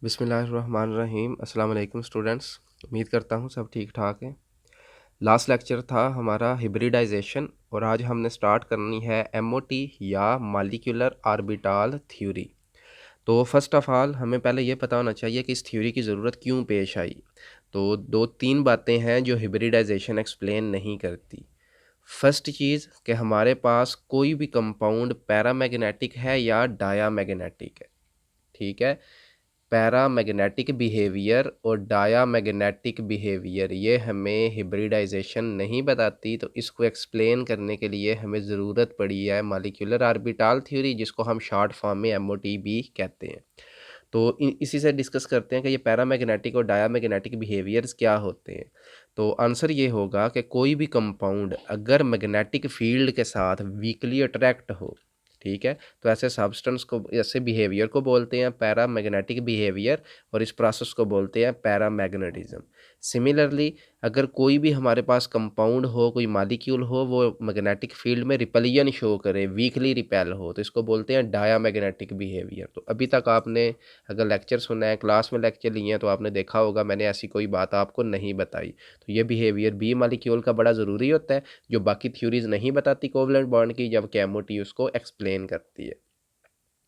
बिस्मिल्लाहिर्रहमानिर्रहीम। अस्सलाम वालेकुम स्टूडेंट्स। उम्मीद करता हूँ सब ठीक ठाक है। लास्ट लेक्चर था हमारा हिब्रिडाइजेशन और आज हमने स्टार्ट करनी है एमओटी या मॉलिक्यूलर ऑर्बिटल थ्योरी। तो फर्स्ट ऑफ ऑल हमें पहले ये पता होना चाहिए कि इस थ्योरी की ज़रूरत क्यों पेश आई। तो दो तीन बातें हैं जो हिब्रिडाइजेशन एक्सप्लेन नहीं करती। फर्स्ट चीज़ कि हमारे पास कोई भी कंपाउंड पैरामैग्नेटिक है या डायामैग्नेटिक है। ठीक है, पैरामैग्नेटिक बिहेवियर और डायामैग्नेटिक बिहेवियर ये हमें हिब्रिडाइजेशन नहीं बताती। तो इसको एक्सप्लेन करने के लिए हमें ज़रूरत पड़ी है मॉलिक्यूलर ऑर्बिटल थ्योरी, जिसको हम शॉर्ट फॉर्म में एमओटी भी कहते हैं। तो इसी से डिस्कस करते हैं कि ये पैरामैग्नेटिक और डायामैग्नेटिक बिहेवियर्स क्या होते हैं। तो आंसर ये होगा कि कोई भी कंपाउंड अगर मैग्नेटिक फील्ड के साथ वीकली अट्रैक्ट हो, ठीक है, तो ऐसे सब्सटेंस को, ऐसे बिहेवियर को बोलते हैं पैरामैग्नेटिक बिहेवियर और इस प्रोसेस को बोलते हैं पैरामैग्नेटिज्म। सिमिलरली अगर कोई भी हमारे पास कंपाउंड हो, कोई मॉलिक्यूल हो, वो मैग्नेटिक फील्ड में रिपलियन शो करे, वीकली रिपेल हो, तो इसको बोलते हैं डायामैग्नेटिक बिहेवियर। तो अभी तक आपने अगर लेक्चर सुना है, क्लास में लेक्चर लिए हैं, तो आपने देखा होगा मैंने ऐसी कोई बात आपको नहीं बताई। तो ये बिहेवियर बी मॉलिक्यूल का बड़ा ज़रूरी होता है, जो बाकी थ्योरीज नहीं बताती कोवलेंट बॉन्ड की, जबकि एमओटी उसको एक्सप्लेन करती है।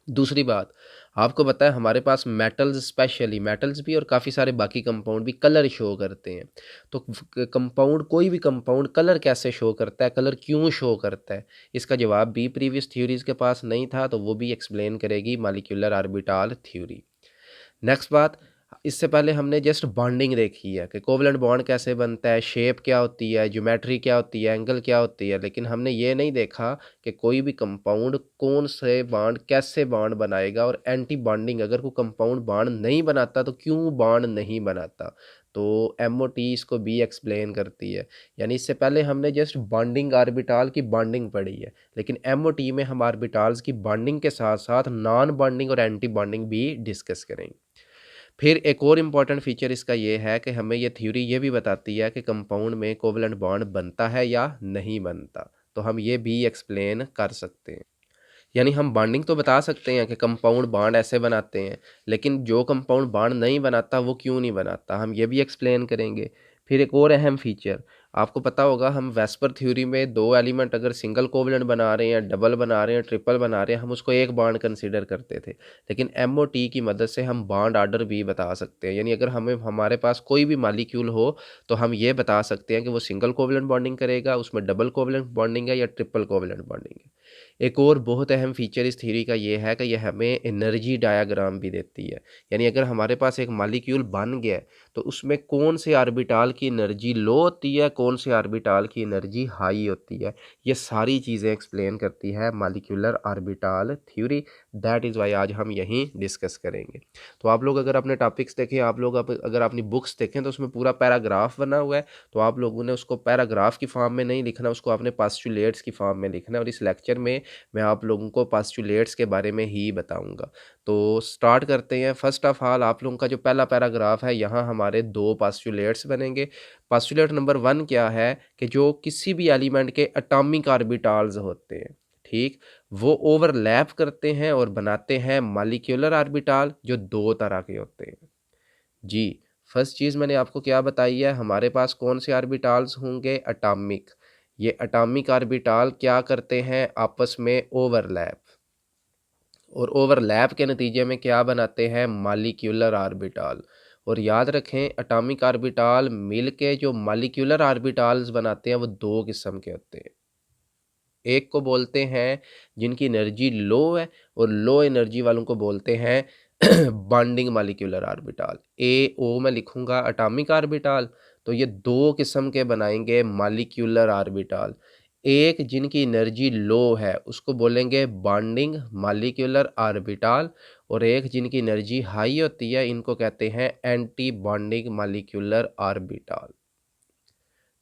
दूसरी बात, आपको पता है हमारे पास मेटल्स, स्पेशली मेटल्स भी और काफ़ी सारे बाकी कंपाउंड भी कलर शो करते हैं। तो कंपाउंड, कोई भी कंपाउंड कलर कैसे शो करता है, कलर क्यों शो करता है, इसका जवाब भी प्रीवियस थ्योरीज के पास नहीं था, तो वो भी एक्सप्लेन करेगी मॉलिक्यूलर ऑर्बिटल थ्योरी। नेक्स्ट बात, इससे पहले हमने जस्ट बॉन्डिंग देखी है कि कोवलेंट बॉन्ड कैसे बनता है, शेप क्या होती है, ज्योमेट्री क्या होती है, एंगल क्या होती है, लेकिन हमने ये नहीं देखा कि कोई भी कंपाउंड कौन से बॉन्ड कैसे बॉन्ड बनाएगा, और एंटी बॉन्डिंग अगर कोई कंपाउंड बॉन्ड नहीं बनाता तो क्यों बॉन्ड नहीं बनाता। तो एमओटी इसको भी एक्सप्लेन करती है। यानी इससे पहले हमने जस्ट बॉन्डिंग ऑर्बिटल की बॉन्डिंग पढ़ी है, लेकिन एमओटी में हम ऑर्बिटल्स की बॉन्डिंग के साथ साथ नॉन बॉन्डिंग और एंटी बॉन्डिंग भी डिस्कस करेंगे। फिर एक और इम्पॉर्टेंट फीचर इसका ये है कि हमें ये थ्योरी ये भी बताती है कि कंपाउंड में कोवलेंट बॉन्ड बनता है या नहीं बनता, तो हम ये भी एक्सप्लेन कर सकते हैं। यानी हम बॉन्डिंग तो बता सकते हैं कि कंपाउंड बॉन्ड ऐसे बनाते हैं, लेकिन जो कंपाउंड बॉन्ड नहीं बनाता वो क्यों नहीं बनाता, हम ये भी एक्सप्लेन करेंगे। फिर एक और अहम फीचर, आपको पता होगा हम वेस्पर थ्योरी में दो एलिमेंट अगर सिंगल कोवलेंट बना रहे हैं, डबल बना रहे हैं, ट्रिपल बना रहे हैं, हम उसको एक बॉन्ड कंसीडर करते थे। लेकिन एमओटी की मदद से हम बॉन्ड ऑर्डर भी बता सकते हैं। यानी अगर हमें, हमारे पास कोई भी मॉलिक्यूल हो, तो हम ये बता सकते हैं कि वो सिंगल कोवलेंट बॉन्डिंग करेगा, उसमें डबल कोवलेंट बॉन्डिंग है या ट्रिपल कोवलेंट बॉन्डिंग है। एक और बहुत अहम फीचर इस थ्योरी का ये है कि यह हमें एनर्जी डायग्राम भी देती है। यानी अगर हमारे पास एक मॉलिक्यूल बन गया है, तो उसमें कौन से ऑर्बिटल की एनर्जी लो होती है, कौन से ऑर्बिटल की एनर्जी हाई होती है, ये सारी चीज़ें एक्सप्लेन करती है molecular orbital theory. That is why आज हम यहीं डिस्कस करेंगे। तो आप लोग अगर अपने टॉपिक्स देखें, आप लोग अगर अपनी बुक्स देखें, तो उसमें पूरा पैराग्राफ बना हुआ है। तो आप लोगों ने उसको पैराग्राफ की फॉर्म में नहीं लिखना, उसको आपने पास्टुलेट्स की फॉर्म में लिखना है। और इस लेक्चर में मैं आप लोगों को पास्टुलेट्स के बारे में ही बताऊंगा। तो स्टार्ट करते हैं। फर्स्ट ऑफ ऑल, आप लोगों का जो पहला पैराग्राफ है, यहाँ हमारे दो पास्टुलेट्स बनेंगे। पास्टुलेट नंबर 1 क्या है कि जो किसी भी एलिमेंट के एटॉमिक ऑर्बिटल्स होते हैं, ठीक, वो ओवरलैप करते हैं और बनाते हैं मॉलिक्यूलर ऑर्बिटल, जो दो तरह के होते हैं। जी, फर्स्ट चीज़ मैंने आपको क्या बताई है, हमारे पास कौन से ऑर्बिटल्स होंगे, एटॉमिक। ये एटॉमिक ऑर्बिटल क्या करते हैं, आपस में ओवरलैप, और ओवरलैप के नतीजे में क्या बनाते हैं, मॉलिक्यूलर ऑर्बिटल। और याद रखें, एटॉमिक ऑर्बिटल मिल के जो मॉलिक्यूलर ऑर्बिटल्स बनाते हैं वो दो किस्म के होते हैं। एक को बोलते हैं जिनकी एनर्जी लो है, और लो एनर्जी वालों को बोलते हैं बॉन्डिंग मॉलिक्यूलर ऑर्बिटल। ए ओ मैं लिखूंगा एटॉमिक ऑर्बिटल, तो ये दो किस्म के बनाएंगे मॉलिक्यूलर ऑर्बिटल। एक जिनकी एनर्जी लो है उसको बोलेंगे बॉन्डिंग मॉलिक्यूलर ऑर्बिटल, और एक जिनकी एनर्जी हाई होती है इनको कहते हैं एंटी बॉन्डिंग मॉलिक्यूलर ऑर्बिटल।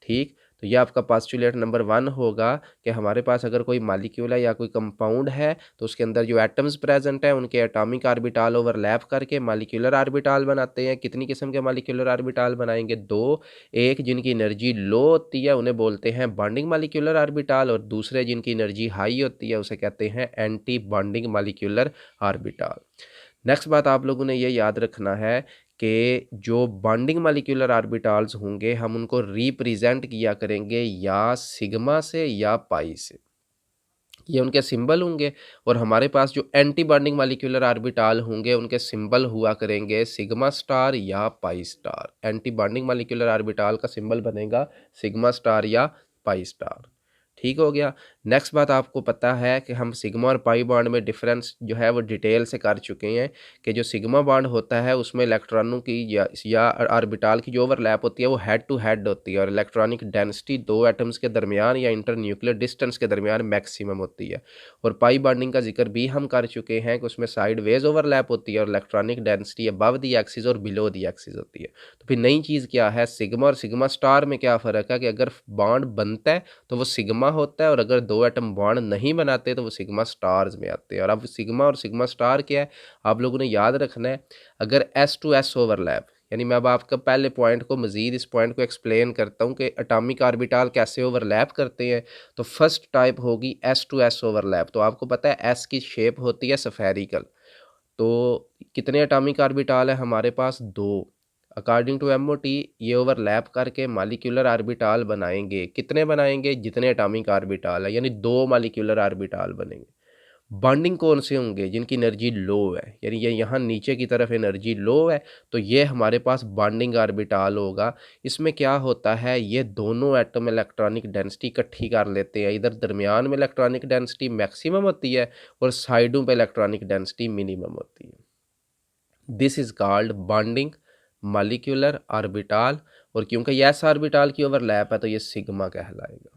ठीक, तो ये आपका पास्टुलेट नंबर 1 होगा कि हमारे पास अगर कोई मॉलिक्यूल है या कोई कंपाउंड है, तो उसके अंदर जो एटम्स प्रेजेंट हैं उनके एटॉमिक ऑर्बिटल ओवरलैप करके मॉलिक्यूलर ऑर्बिटल बनाते हैं। कितनी किस्म के मॉलिक्यूलर ऑर्बिटल बनाएंगे, दो। एक जिनकी एनर्जी लो होती है उन्हें बोलते हैं बॉन्डिंग मॉलिक्यूलर ऑर्बिटल, और दूसरे जिनकी एनर्जी हाई होती है उसे कहते हैं anti bonding molecular orbital. Next बात आप लोगों ने ये याद रखना है कि जो बॉन्डिंग मॉलिक्यूलर ऑर्बिटल्स होंगे हम उनको रिप्रेजेंट किया करेंगे या सिग्मा से या पाई से, ये उनके सिंबल होंगे। और हमारे पास जो एंटी बॉन्डिंग मॉलिक्यूलर ऑर्बिटल होंगे उनके सिंबल हुआ करेंगे सिग्मा स्टार या pi star. Anti bonding molecular orbital का सिंबल बनेगा सिग्मा स्टार या पाई स्टार। ठीक हो गया। नेक्स्ट बात आपको पता है कि हम सिग्मा और पाई बॉन्ड में डिफरेंस जो है वो डिटेल से कर चुके हैं कि जो सिग्मा बॉन्ड होता है उसमें इलेक्ट्रॉनों की या ऑर्बिटल की जो ओवरलैप होती है वो हेड टू हेड होती है और इलेक्ट्रॉनिक डेंसिटी दो एटम्स के दरमियान या इंटर न्यूक्लियर डिस्टेंस के दरमियान मैक्सिमम होती है। और पाई बॉन्डिंग का जिक्र भी हम कर चुके हैं कि उसमें साइड वेज ओवरलैप होती है और इलेक्ट्रॉनिक डेंसिटी अबव दी एक्सिस और बिलो दी एक्सिस होती है। तो फिर नई चीज़ क्या है, सिग्मा और सिग्मा स्टार में क्या फ़र्क है कि अगर बॉन्ड बनता है तो वो सिग्मा होता है और अगर दो एटम बॉन्ड नहीं बनाते तो वो सिग्मा स्टार्स में आते हैं। और अब सिग्मा और सिग्मा स्टार क्या है आप लोगों ने याद रखना है। अगर एस टू एस ओवरलैप, यानी मैं अब आपका पहले पॉइंट को मज़ीद इस पॉइंट को एक्सप्लेन करता हूँ कि एटॉमिक ऑर्बिटल कैसे ओवरलैप करते हैं। तो फर्स्ट टाइप होगी एस टू एस ओवरलैप। तो आपको पता है एस की शेप होती है स्फेरिकल। तो कितने एटॉमिक ऑर्बिटल है हमारे पास, दो। अकॉर्डिंग टू एमओटी ये ओवरलैप करके मॉलिक्यूलर ऑर्बिटल बनाएंगे। कितने बनाएंगे, जितने एटॉमिक ऑर्बिटल है, यानी दो मॉलिक्यूलर ऑर्बिटल बनेंगे। बॉन्डिंग कौन से होंगे, जिनकी एनर्जी लो है, यानी ये यहाँ नीचे की तरफ एनर्जी लो है तो ये हमारे पास बॉन्डिंग ऑर्बिटल होगा। इसमें क्या होता है, ये दोनों एटम इलेक्ट्रॉनिक डेंसिटी इकट्ठी कर लेते हैं। इधर दरमियान में इलेक्ट्रॉनिक डेंसिटी मैक्सिमम होती है और साइडों पे इलेक्ट्रॉनिक डेंसिटी मिनिमम होती है। This is called bonding molecular orbital. और क्योंकि ये एस ऑर्बिटल की ओवरलैप है तो ये सिग्मा कहलाएगा।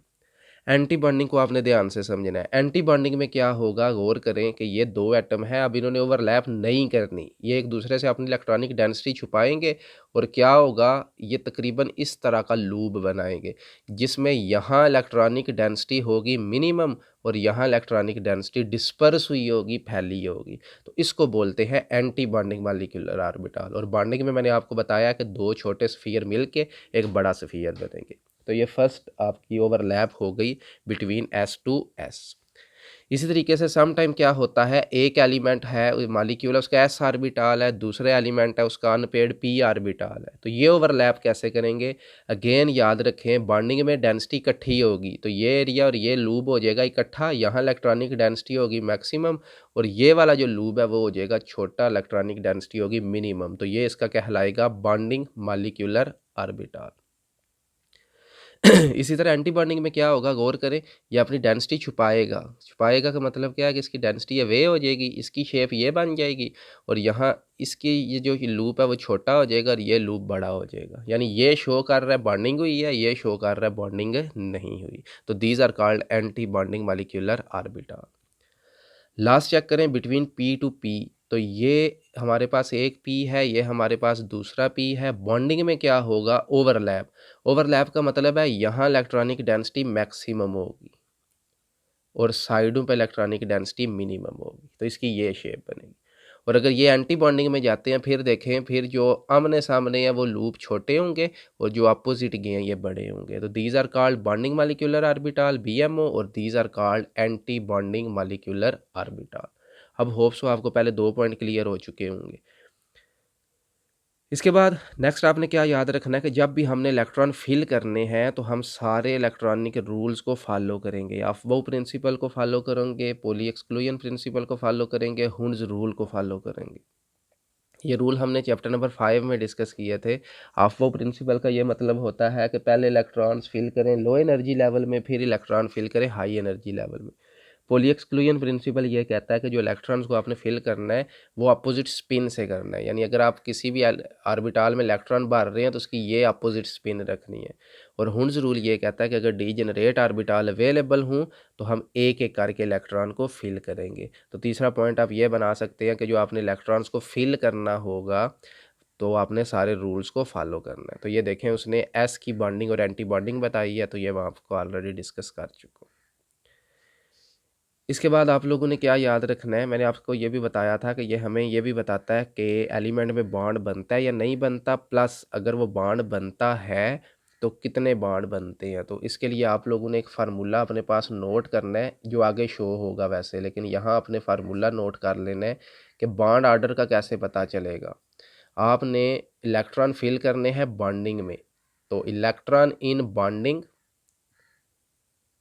एंटी बॉन्डिंग को आपने ध्यान से समझना है। एंटी बॉन्डिंग में क्या होगा, गौर करें कि ये दो एटम है, अब इन्होंने ओवरलैप नहीं करनी, ये एक दूसरे से अपनी इलेक्ट्रॉनिक डेंसिटी छुपाएंगे और क्या होगा, ये तकरीबन इस तरह का लूप बनाएंगे जिसमें यहाँ इलेक्ट्रॉनिक डेंसिटी होगी मिनिमम और यहाँ इलेक्ट्रॉनिक डेंसिटी डिस्पर्स हुई होगी, फैली होगी। तो इसको बोलते हैं एंटी बॉन्डिंग मॉलिक्यूलर ऑर्बिटल। और बॉन्डिंग में मैंने आपको बताया कि दो छोटे स्फीयर मिलके एक बड़ा स्फीयर बनेंगे। तो ये फर्स्ट आपकी ओवरलैप हो गई बिटवीन एस टू एस। इसी तरीके से सम टाइम क्या होता है, एक एलिमेंट है मॉलिक्यूल है उसका एस ऑर्बिटल है, दूसरे एलिमेंट है उसका अनपेयर्ड पी ऑर्बिटल है। तो ये ओवरलैप कैसे करेंगे, अगेन याद रखें बॉन्डिंग में डेंसिटी इकट्ठी होगी तो ये एरिया और ये लूप हो जाएगा इकट्ठा, यहाँ इलेक्ट्रॉनिक डेंसिटी होगी मैक्सिमम और ये वाला जो लूप है वो हो जाएगा छोटा, इलेक्ट्रॉनिक डेंसिटी होगी मिनिमम। तो ये इसका कहलाएगा बॉन्डिंग मॉलिक्यूलर ऑर्बिटल। इसी तरह एंटी बॉन्डिंग में क्या होगा, गौर करें, ये अपनी डेंसिटी छुपाएगा। छुपाएगा का मतलब क्या है कि इसकी डेंसिटी ये वे हो जाएगी, इसकी शेप ये बन जाएगी और यहाँ इसकी ये जो लूप है वो छोटा हो जाएगा और ये लूप बड़ा हो जाएगा। यानी ये शो कर रहा है बॉन्डिंग हुई है, ये शो कर रहा है बॉन्डिंग नहीं हुई। तो these are called anti bonding molecular orbital. Last check करें बिटवीन पी टू पी। तो ये हमारे पास एक पी है, ये हमारे पास दूसरा पी है। बॉन्डिंग में क्या होगा, ओवरलैप। ओवरलैप का मतलब है यहाँ इलेक्ट्रॉनिक डेंसिटी मैक्सिमम होगी और साइडों पे इलेक्ट्रॉनिक डेंसिटी मिनिमम होगी। तो इसकी ये शेप बनेगी। और अगर ये एंटी बॉन्डिंग में जाते हैं फिर देखें, फिर जो आमने सामने है वो लूप छोटे होंगे और जो अपोजिट गए हैं ये बड़े होंगे। तो these are called bonding molecular orbital BMO और these are called anti bonding molecular orbital. अब होप सो आपको पहले दो पॉइंट क्लियर हो चुके होंगे। इसके बाद नेक्स्ट आपने क्या याद रखना है कि जब भी हमने इलेक्ट्रॉन फिल करने हैं तो हम सारे इलेक्ट्रॉनिक रूल्स को फॉलो करेंगे। आप वो प्रिंसिपल को फॉलो करेंगे, पोली एक्सक्लूजन प्रिंसिपल को फॉलो करेंगे, हुन्स रूल को फॉलो करेंगे। ये रूल हमने चैप्टर नंबर 5 में डिस्कस किए थे। ऑफ वो प्रिंसिपल का ये मतलब होता है कि पहले इलेक्ट्रॉन्स फिल करें लो एनर्जी लेवल में, फिर इलेक्ट्रॉन फिल करें हाई एनर्जी लेवल में। पोली एक्सक्लूजन प्रिंसिपल ये कहता है कि जो इलेक्ट्रॉन्स को आपने फिल करना है वो अपोजिट स्पिन से करना है। यानी अगर आप किसी भी ऑर्बिटल में इलेक्ट्रॉन भर रहे हैं तो उसकी ये अपोजिट स्पिन रखनी है। और हुन्स रूल ये कहता है कि अगर डीजेनरेट ऑर्बिटल अवेलेबल हों तो हम एक एक करके इलेक्ट्रॉन को फिल करेंगे। तो तीसरा पॉइंट आप ये बना सकते हैं कि जो आपने इलेक्ट्रॉन्स को फिल करना होगा तो आपने सारे रूल्स को फॉलो करना है। तो ये देखें उसने एस की बॉन्डिंग और एंटी बॉन्डिंग बताई है, तो ये मैं आपको ऑलरेडी डिस्कस कर चुका हूँ। इसके बाद आप लोगों ने क्या याद रखना है, मैंने आपको ये भी बताया था कि ये हमें ये भी बताता है कि एलिमेंट में बॉन्ड बनता है या नहीं बनता, प्लस अगर वो बॉन्ड बनता है तो कितने बॉन्ड बनते हैं। तो इसके लिए आप लोगों ने एक फार्मूला अपने पास नोट करना है जो आगे शो होगा वैसे, लेकिन यहाँ अपने फार्मूला नोट कर लेना है कि बॉन्ड ऑर्डर का कैसे पता चलेगा। आपने इलेक्ट्रॉन फिल करने हैं बॉन्डिंग में, तो electron in bonding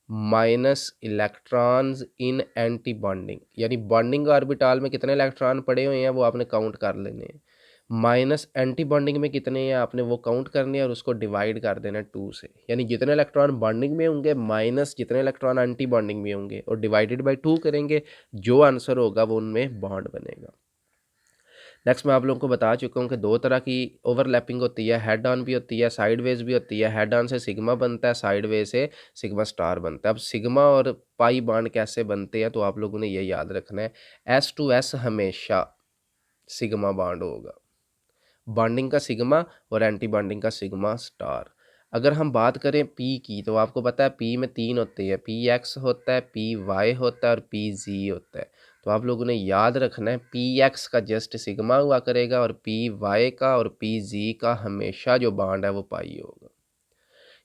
minus electrons in anti bonding, यानी बॉन्डिंग ऑर्बिटल में कितने इलेक्ट्रॉन पड़े हुए हैं वो आपने काउंट कर लेने हैं, माइनस एंटी बॉन्डिंग में कितने हैं आपने वो काउंट करने हैं और उसको डिवाइड कर देना 2 से, यानी जितने इलेक्ट्रॉन बॉन्डिंग में होंगे माइनस जितने इलेक्ट्रॉन एंटी बॉन्डिंग में होंगे और डिवाइडेड बाय 2 करेंगे, जो आंसर होगा वो उनमें बॉन्ड बनेगा। नेक्स्ट मैं आप लोगों को बता चुका हूँ कि 2 तरह की ओवरलैपिंग होती है, हेड ऑन भी होती है, साइडवेज भी होती है। हेड ऑन से सिग्मा बनता है, साइडवेज से सिग्मा स्टार बनता है। अब सिग्मा और पाई बॉन्ड कैसे बनते हैं तो आप लोगों ने ये याद रखना है, एस टू एस हमेशा सिग्मा बॉन्ड होगा, बॉन्डिंग का सिग्मा और एंटी बॉन्डिंग का सिग्मा स्टार। अगर हम बात करें पी की तो आपको पता है पी में 3 होते हैं, पी एक्स होता है, पी वाई होता है और पी जी होता है। तो आप लोगों ने याद रखना है पी एक्स का जस्ट सिग्मा हुआ करेगा और पी वाई का और पी जी का हमेशा जो बॉन्ड है वो पाई होगा,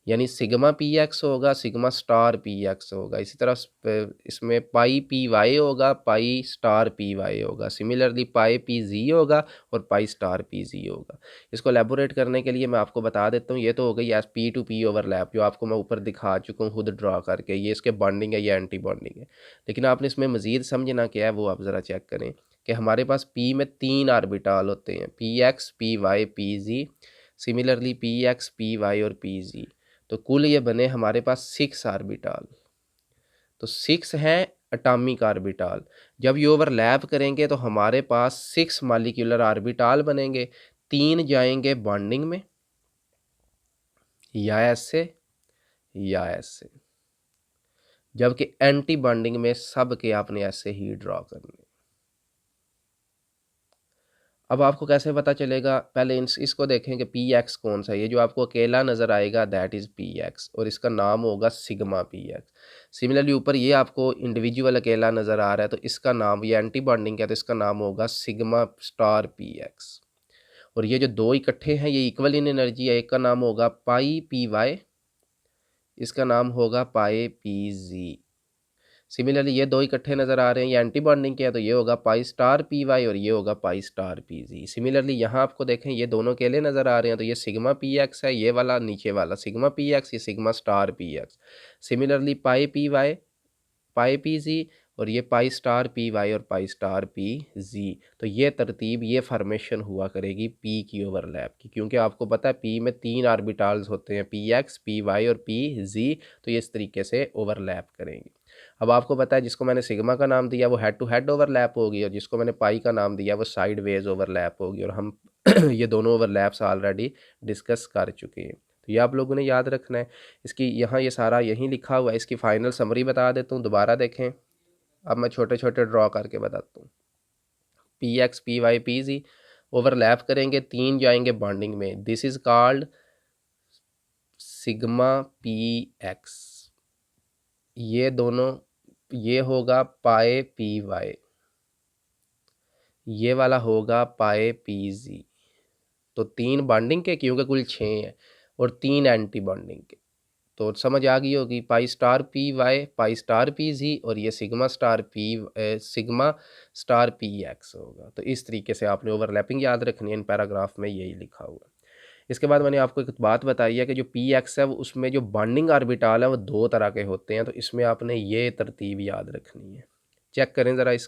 यानी सिग्मा पी एक्स होगा, सिग्मा स्टार पी एक्स होगा। इसी तरह इसमें पाई पी वाई होगा, पाई स्टार पी वाई होगा। सिमिलरली पाई पी जी होगा और पाई स्टार पी जी होगा। इसको एलेबोरेट करने के लिए मैं आपको बता देता हूँ, ये तो हो गई s p to p overlap जो आपको मैं ऊपर दिखा चुका हूँ खुद ड्रा करके, ये इसके बॉन्डिंग है, ये एंटी बॉन्डिंग है। लेकिन आपने इसमें मज़ीद समझना क्या है वो आप ज़रा चेक करें कि हमारे पास पी में 3 आर्बिटाल होते हैं, p x p y p z. Similarly p x p y और पी जी, तो कुल ये बने हमारे पास 6 आर्बिटाल। तो 6 हैं एटॉमिक आर्बिटाल। जब ये ओवरलैप करेंगे तो हमारे पास 6 मॉलिक्यूलर आर्बिटाल बनेंगे, 3 जाएंगे बॉन्डिंग में या ऐसे या ऐसे, जबकि एंटी बॉन्डिंग में सब के आपने ऐसे ही ड्रॉ करने। अब आपको कैसे पता चलेगा, पहले इसको देखें कि पी एक्स कौन सा है। ये जो आपको अकेला नज़र आएगा दैट इज़ पी एक्स और इसका नाम होगा सिग्मा पी एक्स। सिमिलरली ऊपर ये आपको इंडिविजुअल अकेला नज़र आ रहा है तो इसका नाम, ये एंटी बॉन्डिंग है तो इसका नाम होगा सिग्मा स्टार पी एक्स। और ये जो 2 इकट्ठे हैं ये इक्वल इन एनर्जी है, एक का नाम होगा पाई पी वाई, इसका नाम होगा पाई पी जी। सिमिलरली ये 2 इकट्ठे नज़र आ रहे हैं, ये एंटी बॉन्डिंग के हैं तो ये होगा पाई स्टार पी वाई और ये होगा पाई स्टार पी जी। सिमिलरली यहाँ आपको देखें ये दोनों अकेले नज़र आ रहे हैं तो ये सिग्मा पी एक्स है, ये वाला नीचे वाला सिग्मा पी एक्स, ये sigma star P X. Similarly pi P Y pi P जी और ये पाई स्टार पी वाई और पाई स्टार पी जी। तो ये तरतीब, ये फॉर्मेशन हुआ करेगी पी की ओवरलैप की, क्योंकि आपको पता है पी में 3 आर्बिटाल्स होते हैं, पी एक्स पी वाई और पी जी, तो ये इस तरीके से ओवरलैप करेंगे। अब आपको पता है जिसको मैंने सिग्मा का नाम दिया वो हेड टू हेड ओवरलैप होगी और जिसको मैंने पाई का नाम दिया वो साइड वेज ओवरलैप होगी, और हम ये दोनों ओवरलैप्स ऑलरेडी डिस्कस कर चुके हैं। तो ये आप लोगों ने याद रखना है। इसकी यहाँ ये सारा यहीं लिखा हुआ है, इसकी फाइनल समरी बता देता हूँ, दोबारा देखें। अब मैं छोटे छोटे ड्रॉ करके बताता हूँ। P x p y p z overlap करेंगे, 3 जाएंगे बॉन्डिंग में, this is called sigma P x. ये दोनों, ये होगा पाए पी वाई, ये वाला होगा पाए पी जी। तो 3 बॉन्डिंग के, क्योंकि कुल 6 हैं, और 3 एंटी बॉन्डिंग के। तो समझ आ गई होगी, pi star p Y pi star p जी और ये सिग्मा स्टार पी एक्स होगा। तो इस तरीके से आपने ओवरलैपिंग याद रखनी है, इन पैराग्राफ में यही लिखा हुआ है। इसके बाद मैंने आपको एक बात बताई है कि जो पी एक्स है वो उसमें जो बॉन्डिंग आर्बिटाल है वो 2 तरह के होते हैं, तो इसमें आपने ये तरतीब याद रखनी है। चेक करें ज़रा इस